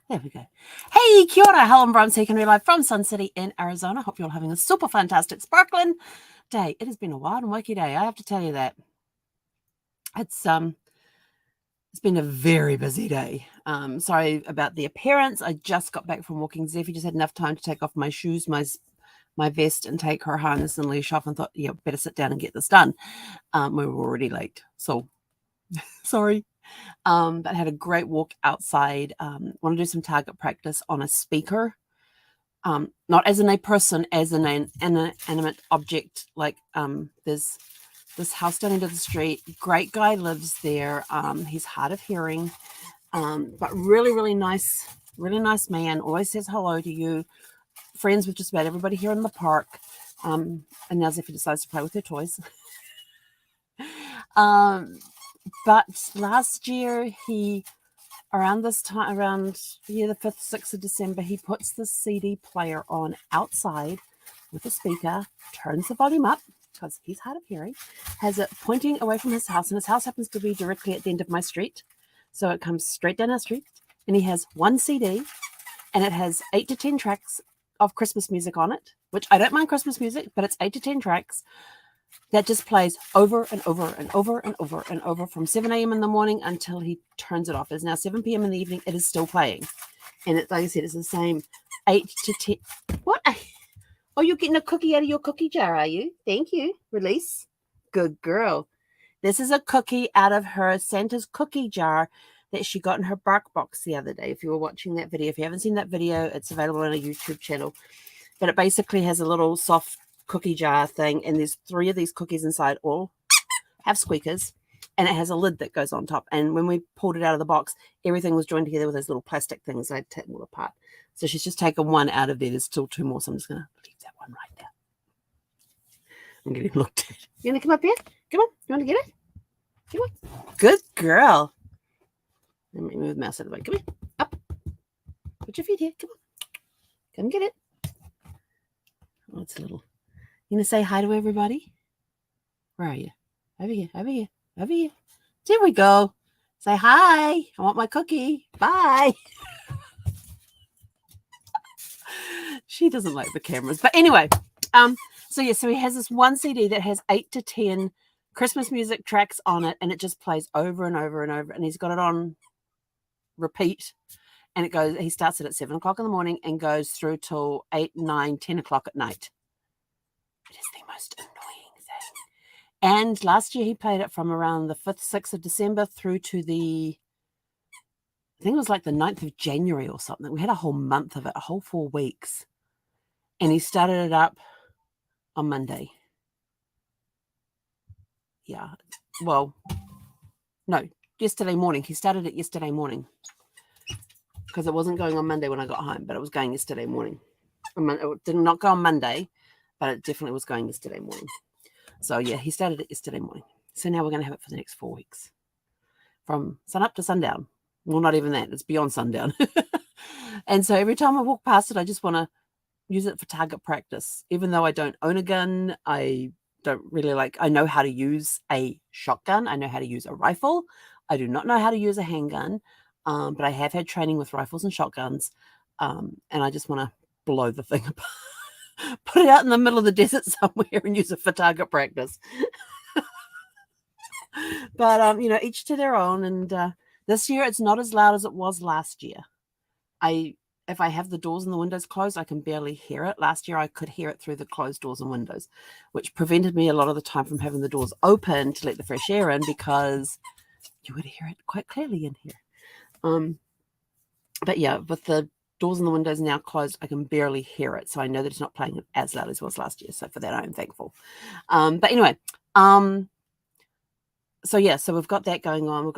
There we go. Hey, kia ora, Helen Bromsey, can we live from Sun City in Arizona. Hope you're all having a super fantastic, sparkling day. It has been a wild and wacky day, I have to tell you that. It's been a very busy day. Sorry about the appearance. I just got back from walking. Zephy just had enough time to take off my shoes, my vest, and take her harness and leash off, and thought, yeah, better sit down and get this done. We were already late, so sorry. But had a great walk outside. Want to do some target practice on a speaker. Not as a person, as an inanimate object. Like there's this house down into the street. Great guy lives there. He's hard of hearing, but really nice man. Always says hello to you. Friends with just about everybody here in the park. And now if he decides to play with their toys. But last year around this time, around the 5th, 6th of December, he puts the CD player on outside with a speaker, turns the volume up because he's hard of hearing, has it pointing away from his house, and his house happens to be directly at the end of my street. So it comes straight down our street, and he has one CD, and it has 8 to 10 tracks of Christmas music on it, which I don't mind Christmas music, but it's 8 to 10 tracks that just plays over and over and over and over and over from 7 a.m. in the morning until he turns it off. It's now 7 p.m. in the evening. It is still playing. And it, like I said, it's the same 8 to 10. What? Oh, you're getting a cookie out of your cookie jar, are you? Thank you. Release. Good girl. This is a cookie out of her Santa's cookie jar that she got in her bark box the other day. If you were watching that video, if you haven't seen that video, it's available on a YouTube channel. But it basically has a little soft cookie jar thing, and there's 3 of these cookies inside, all have squeakers, and it has a lid that goes on top. And when we pulled it out of the box, everything was joined together with those little plastic things. I'd taken all apart. So she's just taken one out of there. There's still 2 more, so I'm just going to leave that one right there. I'm getting looked at. You want to come up here? Come on. You want to get it? Come on. Good girl. Let me move the mouse out of the way. Come here. Up. Put your feet here. Come on. Come get it. Oh, it's a little... You going to say hi to everybody? Where are you? Over here, over here, over here. There we go. Say hi. I want my cookie. Bye. She doesn't like the cameras. But anyway, so he has this one CD that has 8 to 10 Christmas music tracks on it, and it just plays over and over and over. And he's got it on repeat. And it goes, he starts it at 7 o'clock in the morning and goes through till 8, 9, 10 o'clock at night. It is the most annoying thing. And last year he played it from around the 5th, 6th of December through to I think it was like the 9th of January or something. We had a whole month of it, a whole 4 weeks. And he started it up on Monday. Yeah. Well, no, yesterday morning. He started it yesterday morning. Because it wasn't going on Monday when I got home, but it was going yesterday morning. It did not go on Monday, but it definitely was going yesterday morning. So, yeah, he started it yesterday morning. So now we're going to have it for the next 4 weeks. From sun up to sundown. Well, not even that. It's beyond sundown. And so every time I walk past it, I just want to use it for target practice. Even though I don't own a gun, I don't really I know how to use a shotgun. I know how to use a rifle. I do not know how to use a handgun. But I have had training with rifles and shotguns. And I just want to blow the thing apart. Put it out in the middle of the desert somewhere and use it for target practice. But, each to their own. And this year, it's not as loud as it was last year. If I have the doors and the windows closed, I can barely hear it. Last year, I could hear it through the closed doors and windows, which prevented me a lot of the time from having the doors open to let the fresh air in, because you would hear it quite clearly in here. But yeah, with the doors and the windows now closed, I can barely hear it. So I know that it's not playing as loud as it was last year. So for that, I'm thankful. But anyway, so yeah, so we've got that going on.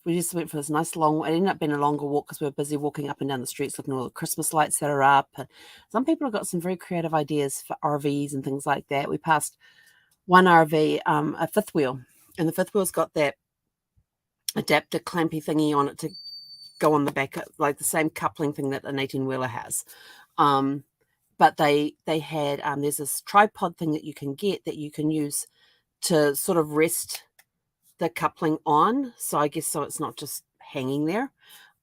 We just went for this nice long, it ended up being a longer walk because we were busy walking up and down the streets, looking at all the Christmas lights that are up. And some people have got some very creative ideas for RVs and things like that. We passed one RV, a fifth wheel, and the fifth wheel's got that adapter clampy thingy on it to go on the back, like the same coupling thing that an 18-wheeler has. But they had, there's this tripod thing that you can get that you can use to sort of rest the coupling on. So I guess so it's not just hanging there.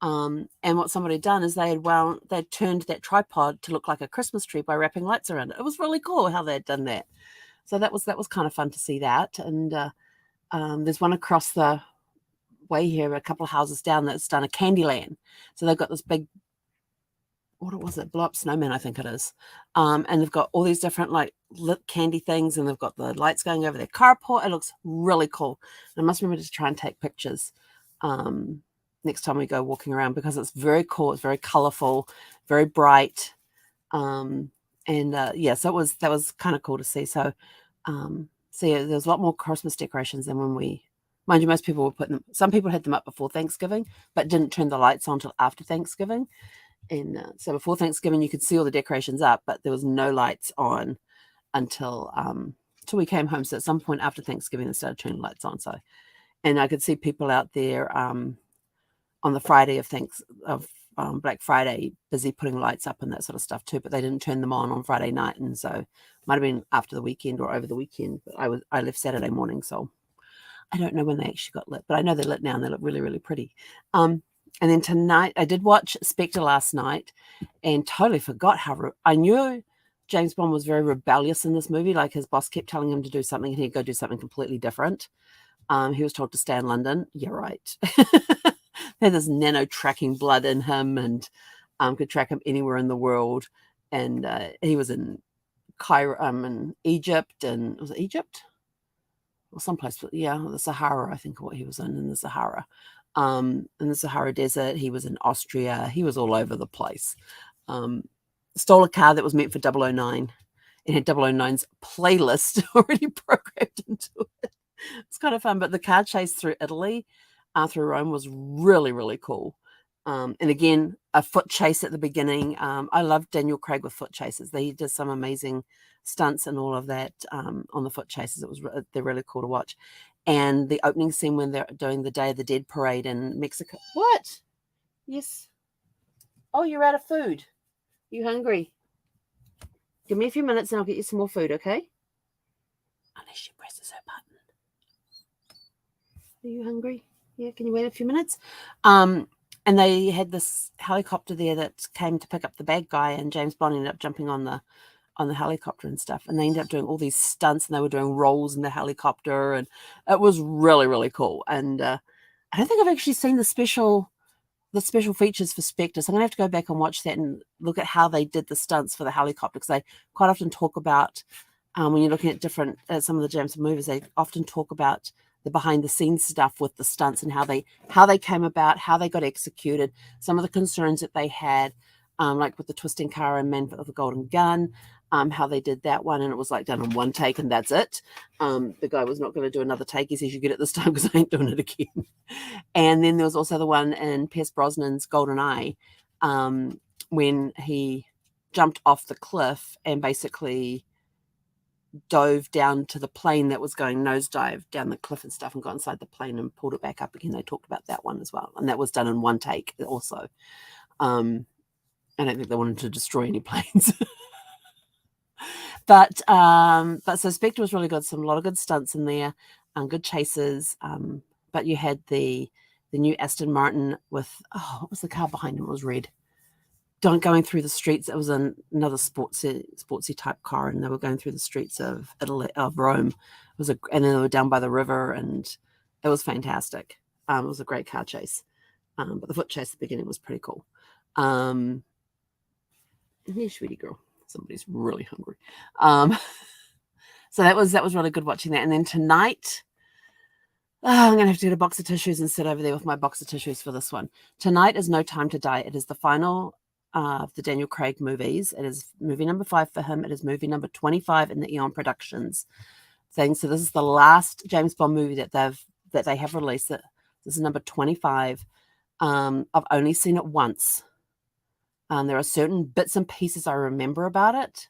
And what somebody had done is they'd turned that tripod to look like a Christmas tree by wrapping lights around it. It was really cool how they had done that. So that was kind of fun to see that. And there's one across the way here, a couple of houses down, that's done a Candyland. So they've got this big, what was it, blow up snowman, I think it is. And they've got all these different like lit candy things, and they've got the lights going over their carport. It looks really cool. And I must remember to try and take pictures next time we go walking around, because it's very cool. It's very colorful, very bright. And yeah, so that was kind of cool to see. So yeah, there's a lot more Christmas decorations than when we, mind you, most people were putting them, some people had them up before Thanksgiving, but didn't turn the lights on until after Thanksgiving. And so before Thanksgiving, you could see all the decorations up, but there was no lights on until we came home. So at some point after Thanksgiving, they started turning lights on. So, and I could see people out there on the Friday of Black Friday, busy putting lights up and that sort of stuff too, but they didn't turn them on Friday night, and so might have been after the weekend or over the weekend. But I left Saturday morning, so I don't know when they actually got lit, but I know they're lit now and they look really, really pretty. And then tonight, I did watch Spectre last night, and totally forgot how I knew James Bond was very rebellious in this movie. Like his boss kept telling him to do something, and he'd go do something completely different. He was told to stay in London. Yeah, right. Had this nano tracking blood in him, and could track him anywhere in the world. And he was in Cairo, in Egypt, and was it Egypt? Or someplace, yeah, the Sahara, I think what he was in the Sahara. In the Sahara Desert, he was in Austria. He was all over the place. Stole a car that was meant for 009. It had 009's playlist already programmed into it. It's kind of fun, but the car chase through Italy, through Rome, was really, really cool. And again, a foot chase at the beginning. I love Daniel Craig with foot chases. He did some amazing stunts and all of that on the foot chases. They're really cool to watch. And the opening scene when they're doing the Day of the Dead parade in Mexico. What? Yes. Oh, you're out of food. You hungry? Give me a few minutes and I'll get you some more food, okay? Unless she presses her button. Are you hungry? Yeah, can you wait a few minutes? And they had this helicopter there that came to pick up the bad guy, and James Bond ended up jumping on the helicopter and stuff. And they ended up doing all these stunts, and they were doing rolls in the helicopter, and it was really, really cool. And I don't think I've actually seen the special features for Spectre, so I'm going to have to go back and watch that and look at how they did the stunts for the helicopter, because they quite often talk about, when you're looking at some of the James Bond movies, they often talk about the behind the scenes stuff with the stunts and how they came about, how they got executed, some of the concerns that they had, like with the twisting car and Man with the Golden Gun, how they did that one, and it was like done in one take and that's it. The guy was not going to do another take. He says, "You get it this time because I ain't doing it again." And then there was also the one in Pierce Brosnan's Golden Eye, when he jumped off the cliff and basically dove down to the plane that was going nosedive down the cliff and stuff, and got inside the plane and pulled it back up again. They talked about that one as well, and that was done in one take also. I don't think they wanted to destroy any planes. But so Spectre was really good. A lot of good stunts in there, good chases. But you had the new Aston Martin with, what was the car behind him? It was red. Going through the streets. It was another sportsy type car, and they were going through the streets of Italy, of Rome. And then they were down by the river, and it was fantastic. It was a great car chase. But the foot chase at the beginning was pretty cool. Hey, sweetie girl, somebody's really hungry. So that was really good watching that. And then tonight, I'm going to have to get a box of tissues and sit over there with my box of tissues for this one. Tonight is No Time to Die. It is the final of the Daniel Craig movies. It is movie number 5 for him. It is movie number 25 in the Eon Productions thing. So this is the last James Bond movie that they have released. This is number 25. I've only seen it once. There are certain bits and pieces I remember about it,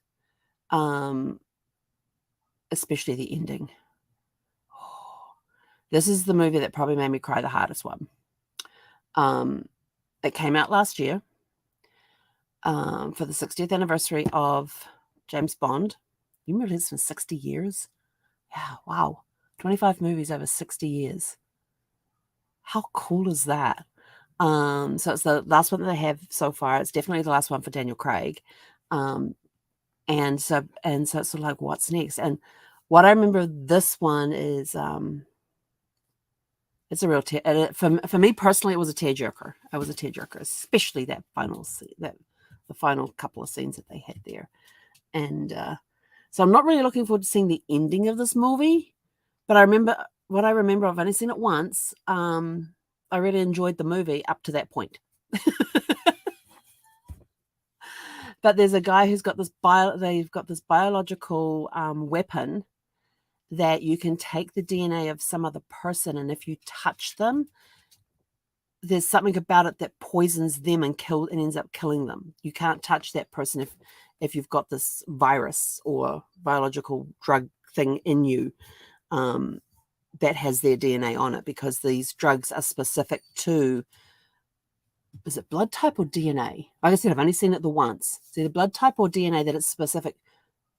especially the ending. This is the movie that probably made me cry the hardest one. It came out last year for the 60th anniversary of James Bond. You remember this for 60 years? Yeah, wow. 25 movies over 60 years. How cool is that? So it's the last one that they have so far. It's definitely the last one for Daniel Craig. And so it's sort of like, what's next? And what I remember this one is, it's a real for me personally, it was a tearjerker. It was a tearjerker, especially that the final couple of scenes that they had there. And so I'm not really looking forward to seeing the ending of this movie. But I remember I've only seen it once. I really enjoyed the movie up to that point. But there's a guy who's got they've got this biological weapon that you can take the DNA of some other person, and if you touch them, there's something about it that poisons them and ends up killing them. You can't touch that person if you've got this virus or biological drug thing in you that has their DNA on it, because these drugs are specific to, is it blood type or DNA? Like I said, I've only seen it the once. It's either blood type or DNA that it's specific.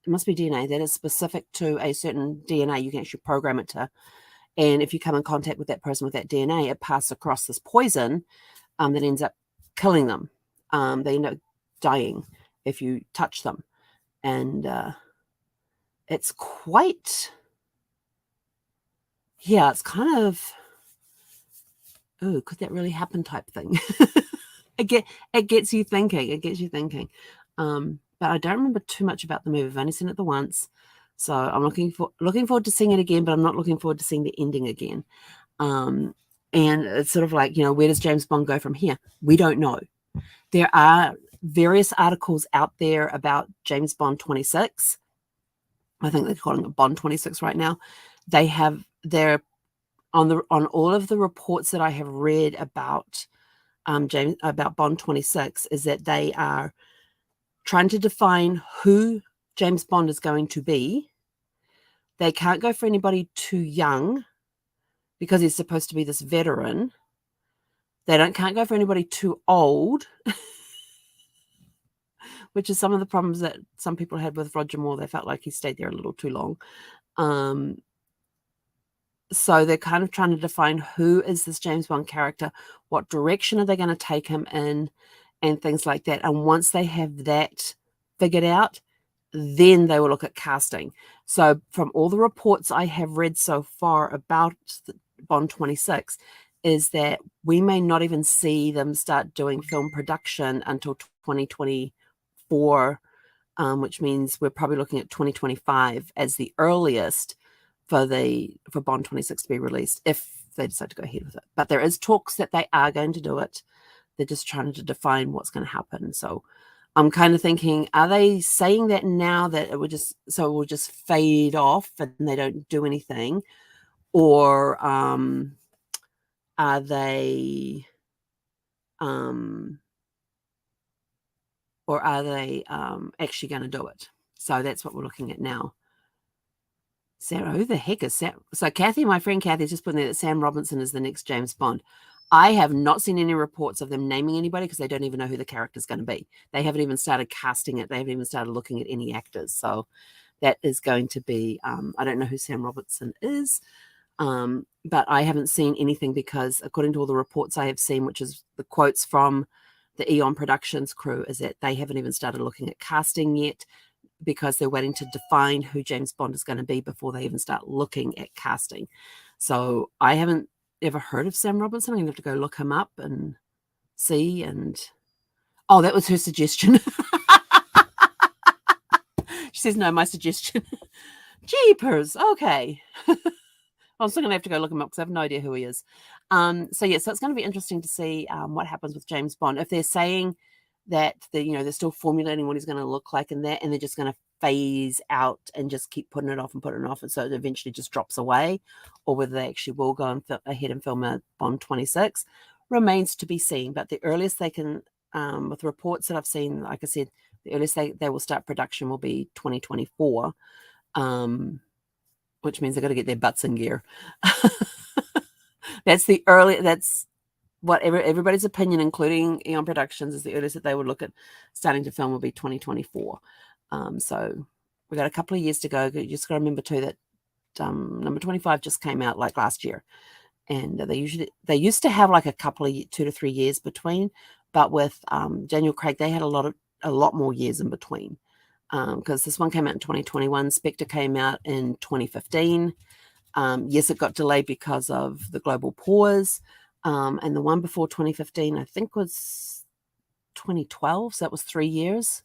It must be DNA that is specific to a certain DNA. You can actually program it to. And if you come in contact with that person with that DNA, it passes across this poison that ends up killing them. They end up dying if you touch them. And it's quite, yeah, it's kind of, oh, could that really happen type thing? It gets you thinking. But I don't remember too much about the movie. I've only seen it the once. So I'm looking forward to seeing it again, but I'm not looking forward to seeing the ending again. And it's sort of like, where does James Bond go from here? We don't know. There are various articles out there about James Bond 26. I think they're calling it Bond 26 right now. They're on all of the reports that I have read about about Bond 26 is that they are trying to define who James Bond is going to be. They can't go for anybody too young because he's supposed to be this veteran. They can't go for anybody too old, which is some of the problems that some people had with Roger Moore. They felt like he stayed there a little too long. So they're kind of trying to define who is this James Bond character, what direction are they going to take him in, and things like that. And once they have that figured out, then they will look at casting. So from all the reports I have read so far about Bond 26 is that we may not even see them start doing film production until 2024, which means we're probably looking at 2025 as the earliest for Bond 26 to be released, if they decide to go ahead with it. But there is talks that they are going to do it. They're just trying to define what's going to happen. So I'm kind of thinking, are they saying that now that it will just fade off and they don't do anything? Or are they actually going to do it? So that's what we're looking at now. Sarah, who the heck is Sam? So Kathy, my friend Kathy, is just putting there that Sam Robinson is the next James Bond. I have not seen any reports of them naming anybody because they don't even know who the character is going to be. They haven't even started casting it. They haven't even started looking at any actors. So that is going to be, I don't know who Sam Robinson is, but I haven't seen anything because according to all the reports I have seen, which is the quotes from the Eon Productions crew, is that they haven't even started looking at casting yet, because they're waiting to define who James Bond is going to be before they even start looking at casting. So I haven't ever heard of Sam Robinson. I'm going to have to go look him up and see. And oh, that was her suggestion. She says, no, my suggestion. Jeepers. Okay. I'm still going to have to go look him up because I have no idea who he is. So it's going to be interesting to see what happens with James Bond. If they're saying that they're still formulating what he's going to look like and they're just going to phase out and just keep putting it off, and so it eventually just drops away, or whether they actually will go ahead and film a Bond 26 remains to be seen. But the earliest they can, with reports that I've seen, like I said, the earliest they will start production will be 2024, which means they've got to get their butts in gear. That's what everybody's opinion, including Eon Productions, is the earliest that they would look at starting to film will be 2024. So we've got a couple of years to go. You just got to remember too that number 25 just came out like last year. and they used to have like a couple of 2 to 3 years between, but with Daniel Craig, they had a lot more years in between, because this one came out in 2021. Spectre came out in 2015. Yes, it got delayed because of the global pause, and the one before 2015 I think was 2012, so that was 3 years.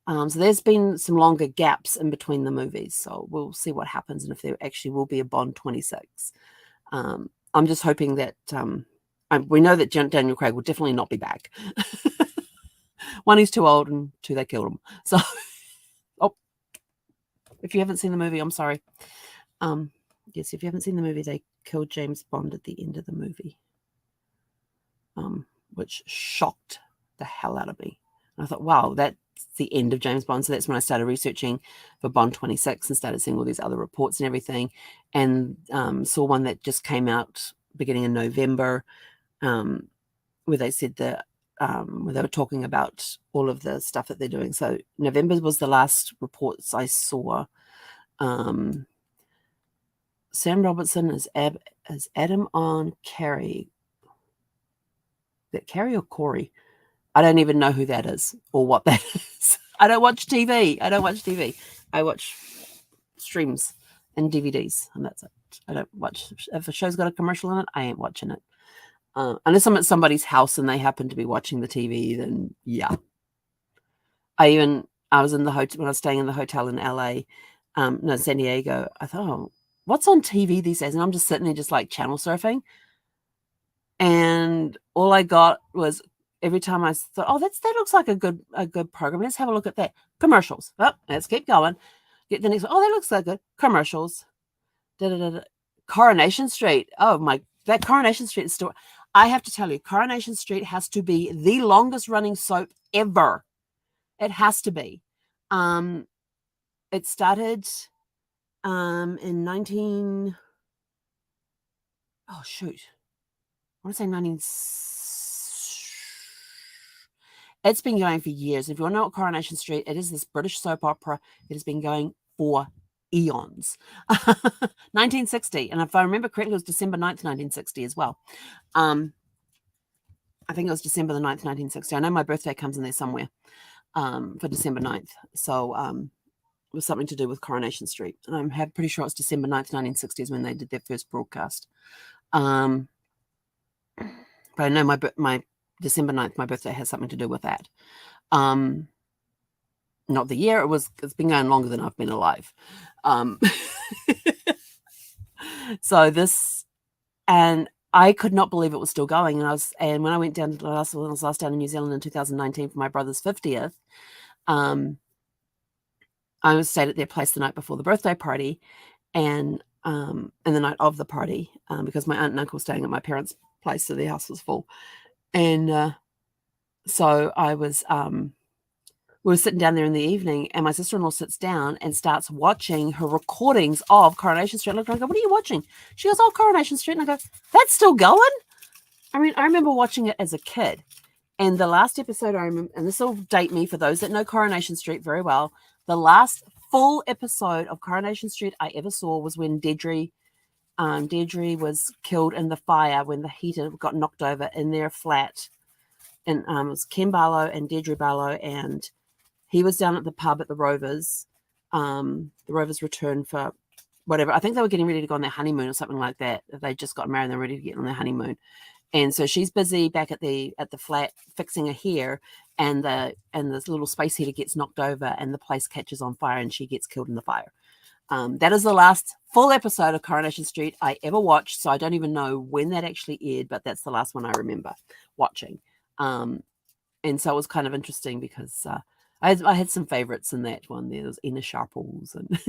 So there's been some longer gaps in between the movies, so we'll see what happens and if there actually will be a Bond 26. I'm just hoping that we know that Daniel Craig will definitely not be back. One, he's too old, and two, they killed him. So, if you haven't seen the movie, I'm sorry. Yes, if you haven't seen the movie, they killed James Bond at the end of the movie, which shocked the hell out of me. And I thought, wow, that's the end of James Bond. So that's when I started researching for Bond 26 and started seeing all these other reports and everything, and saw one that just came out beginning in November, where they said that where they were talking about all of the stuff that they're doing. So November was the last reports I saw. Sam Robertson is Adam on Carrie. Is that Carrie or Corey? I don't even know who that is or what that is. I don't watch TV. I watch streams and DVDs, and that's it. I don't watch. If a show's got a commercial in it, I ain't watching it. Unless I'm at somebody's house and they happen to be watching the TV, then yeah. I was in the hotel when I was staying in the hotel in LA, San Diego. I thought, oh, what's on TV these days? And I'm just sitting there, just like channel surfing, and all I got was, every time I thought, oh, that looks like a good program. Let's have a look at that. Commercials. Oh, let's keep going. Get the next one. Oh, that looks like good. Commercials. Coronation Street. Oh my, that Coronation Street is still. I have to tell you, Coronation Street has to be the longest running soap ever. It has to be. It started in 19. Oh shoot, I want to say 19. It's been going for years. If you want to know what Coronation Street, it is this British soap opera. It has been going for eons. 1960. And if I remember correctly, it was December 9th, 1960 as well. I think it was December the 9th, 1960. I know my birthday comes in there somewhere for December 9th. So it was something to do with Coronation Street. And I'm pretty sure it's December 9th, 1960 is when they did their first broadcast. But I know my December 9th, my birthday, has something to do with that. Not the year. It's been going longer than I've been alive. So this, and I could not believe it was still going. And when I went down to when I was last down in New Zealand in 2019 for my brother's 50th, I stayed at their place the night before the birthday party, and the night of the party, because my aunt and uncle were staying at my parents' place, so their house was full. And so I was, we were sitting down there in the evening, and my sister-in-law sits down and starts watching her recordings of Coronation Street. I look, I go, what are you watching? She goes, oh, Coronation Street. And I go, that's still going? I mean, I remember watching it as a kid. And the last episode I remember, and this will date me for those that know Coronation Street very well, the last full episode of Coronation Street I ever saw was when Deirdre was killed in the fire when the heater got knocked over in their flat. And it was Ken Barlow and Deirdre Barlow, and he was down at the pub at the Rovers. The Rovers returned for whatever. I think they were getting ready to go on their honeymoon or something like that. They just got married and they're ready to get on their honeymoon. And so she's busy back at the flat fixing her hair, and this little space heater gets knocked over and the place catches on fire and she gets killed in the fire. That is the last full episode of Coronation Street I ever watched. So I don't even know when that actually aired, but that's the last one I remember watching. And so it was kind of interesting because I had some favorites in that one. There was Ina Sharples, and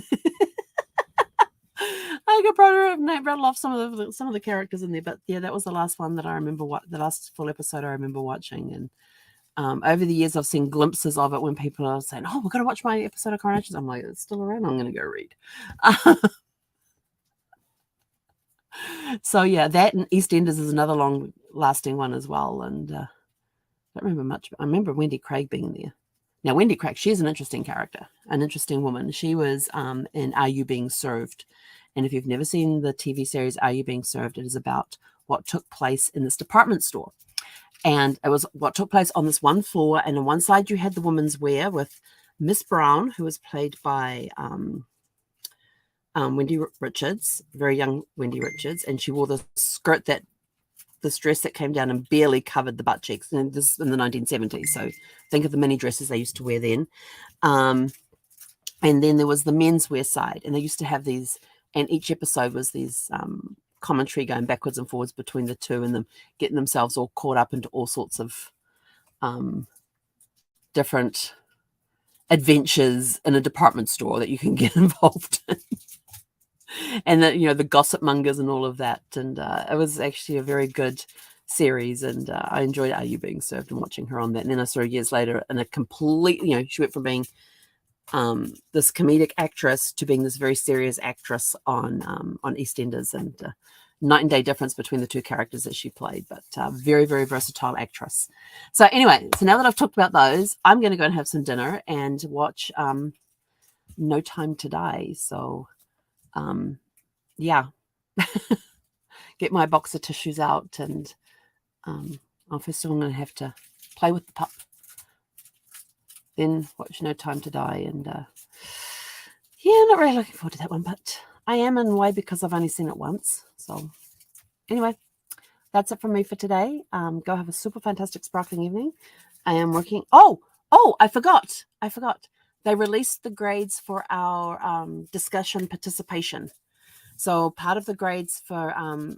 I could probably rattle off some of the characters in there. But yeah, that was the last one that I remember. The last full episode I remember watching. And over the years, I've seen glimpses of it when people are saying, "Oh, we're going to watch my episode of Coronation." I'm like, "It's still around. I'm going to go read." So yeah, that and EastEnders is another long-lasting one as well. And I don't remember much. I remember Wendy Craig being there. Now, Wendy Craig, she's an interesting character, an interesting woman. She was in Are You Being Served? And if you've never seen the TV series Are You Being Served, it is about what took place in this department store. And it was what took place on this one floor. And on one side, you had the women's wear with Miss Brown, who was played by Wendy Richards, very young Wendy Richards. And she wore this skirt this dress that came down and barely covered the butt cheeks. And this in the 1970s. So think of the mini dresses they used to wear then. And then there was the menswear side. And they used to have these, and each episode was these commentary going backwards and forwards between the two and them getting themselves all caught up into all sorts of different adventures in a department store that you can get involved in. And the gossip mongers and all of that. And it was actually a very good series. And I enjoyed Are You Being Served and watching her on that. And then I saw her years later in a complete, she went from being this comedic actress to being this very serious actress on EastEnders, and night and day difference between the two characters that she played, but very, very versatile actress. So anyway, so now that I've talked about those, I'm going to go and have some dinner and watch No Time to Die. So yeah, get my box of tissues out, and first of all, I'm going to have to play with the pup, then watch No Time to Die. And yeah, not really looking forward to that one, but I am in a way because I've only seen it once. So anyway, that's it from me for today. Go have a super fantastic sparkling evening. I am working. Oh, I forgot. They released the grades for our discussion participation. So part of the grades for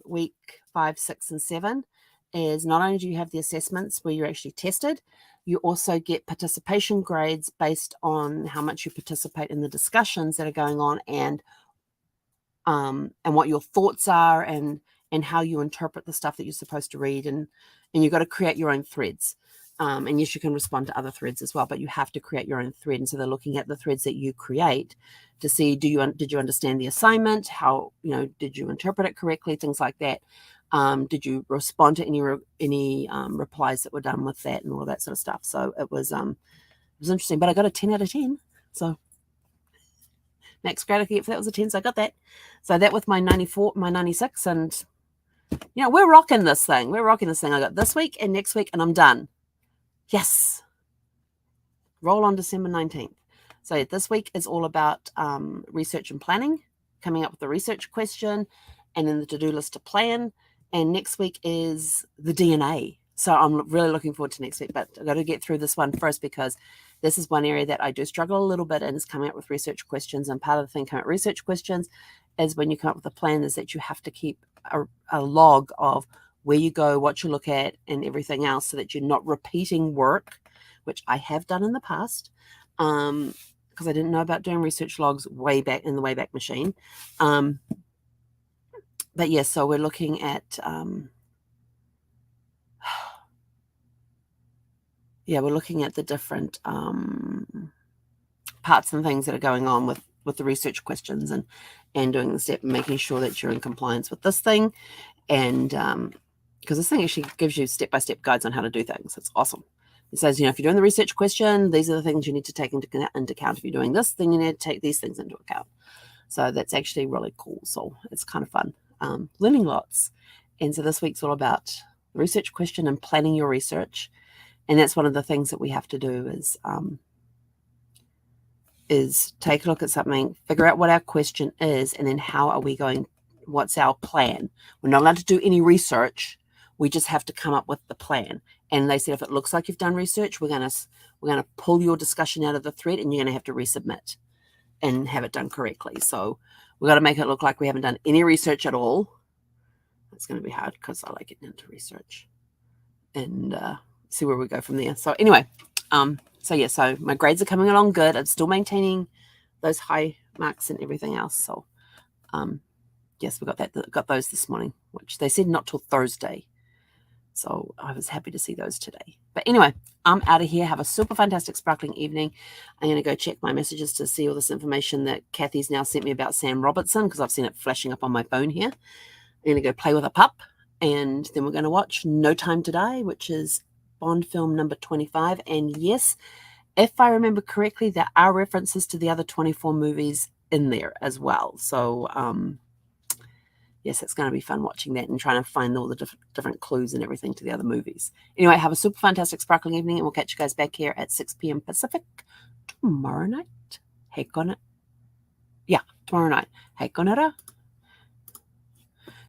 week 5, 6, and 7 is not only do you have the assessments where you're actually tested, you also get participation grades based on how much you participate in the discussions that are going on, and what your thoughts are, and how you interpret the stuff that you're supposed to read, and you've got to create your own threads. And yes, you can respond to other threads as well, but you have to create your own thread. And so they're looking at the threads that you create to see, did you understand the assignment? How, did you interpret it correctly? Things like that. Did you respond to any replies that were done with that, and all of that sort of stuff? So it was interesting, but I got a 10 out of 10. So max grade I could get for that was a 10. So I got that. So that with my 94, my 96, and we're rocking this thing. I got this week and next week, and I'm done. Yes. Roll on December 19th. So this week is all about research and planning, coming up with a research question, and then the to-do list to plan. And next week is the DNA. So I'm really looking forward to next week, but I've got to get through this one first, because this is one area that I do struggle a little bit in, is coming up with research questions. And part of the thing coming up with research questions is, when you come up with a plan, is that you have to keep a log of where you go, what you look at, and everything else, so that you're not repeating work, which I have done in the past, because I didn't know about doing research logs way back in the Wayback Machine. But yes, so we're looking at we're looking at the different parts and things that are going on with the research questions, and doing the step and making sure that you're in compliance with this thing. And because this thing actually gives you step-by-step guides on how to do things. It's awesome. It says, if you're doing the research question, these are the things you need to take into account. If you're doing this, then you need to take these things into account. So that's actually really cool. So it's kind of fun. Learning lots. And so this week's all about the research question and planning your research. And that's one of the things that we have to do is take a look at something, figure out what our question is, and then what's our plan. We're not allowed to do any research. We just have to come up with the plan. And they said, if it looks like you've done research, we're going to pull your discussion out of the thread, and you're going to have to resubmit and have it done correctly. So we've got to make it look like we haven't done any research at all. It's going to be hard, because I like getting into research, and see where we go from there. So anyway, so my grades are coming along good. I'm still maintaining those high marks and everything else. So yes, we got those this morning, which they said not till Thursday. So I was happy to see those today. But anyway, I'm out of here. Have a super fantastic sparkling evening. I'm going to go check my messages to see all this information that Kathy's now sent me about Sam Robertson, because I've seen it flashing up on my phone here. I'm going to go play with a pup, and then we're going to watch No Time to Die, which is Bond film number 25. And yes, if I remember correctly, there are references to the other 24 movies in there as well. So yes, it's going to be fun watching that and trying to find all the different clues and everything to the other movies. Anyway, have a super fantastic sparkling evening, and we'll catch you guys back here at 6 p.m. Pacific tomorrow night. Hey, tomorrow night. Hey, konera.